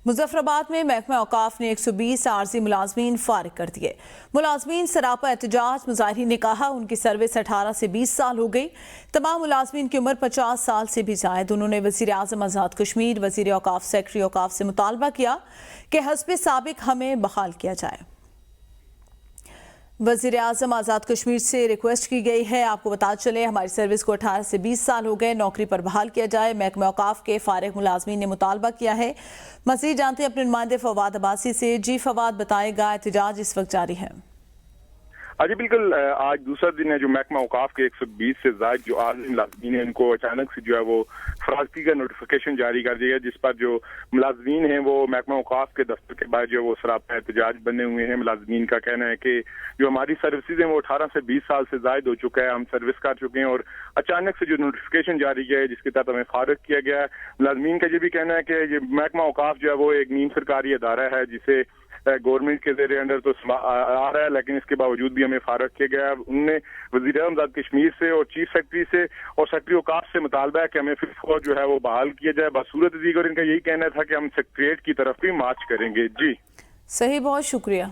मुजफ्फराबाद में महकमा औकाफ ने 120 आरजी मुलाजमीन फारिग कर दिए। मुलाजमीन सरापा एहतजाज। मुजाहिरीन ने कहा उनकी सर्विस 18 से 20 साल हो गई। तमाम मुलाजमीन की उम्र 50 साल से भी जायद। उन्होंने वजीर आजम आज़ाद कश्मीर, वजीर औकाफ, सेक्रेटरी औकाफ से मुतालबा किया कि हस्ब साबिक हमें बहाल किया जाए। वजीर आजम आज़ाद कश्मीर से रिक्वेस्ट की गई है, आपको बता चले हमारी सर्विस को 18 से 20 साल हो गए, नौकरी पर बहाल किया जाए। महकमा औकाफ के फारिग मुलाजमीन ने मुतालबा किया है। मज़ीद जानते हैं अपने नुमाइंदे फवाद अब्बासी से। जी फवाद, बताएगा एहतजाज इस वक्त जारी है। जी बिल्कुल, आज दूसरा दिन है जो महकमा औकाफ के 120 से ज्यादा जो आर्मी मुलाजमीन है उनको अचानक से जो है वो फरागती का नोटिफिकेशन जारी कर दिया, जिस पर जो मुलाजमीन हैं वो महकमा औकाफ के दफ्तर के बाद जो वो सरापा एहतजाज बने हुए हैं। मुलाजमीन का कहना है कि जो हमारी सर्विसेज हैं वो 18 से 20 साल से जायद हो चुका है, हम सर्विस कर चुके हैं और अचानक से जो नोटिफिकेशन जारी किया है जिसके तहत हमें फारिग किया गया है। मुलाजमीन का ये भी कहना है कि ये महकमा औकाफ जो है वो एक नीम सरकारी अदारा है जिसे गवर्नमेंट के जेर अंडर तो आ रहा है, लेकिन इसके बावजूद भी हमें फारिग किया गया है। उन्होंने वज़ीर आज़म आज़ाद कश्मीर से और चीफ सेक्रेटरी से और सेक्रेटरी औकाफ से मुतालबा है कि हमें फिर फौज जो है वो बहाल किया जाए बसूरत दी, और इनका यही कहना था कि हम सेक्रेटरीट की तरफ भी मार्च करेंगे। जी सही, बहुत शुक्रिया।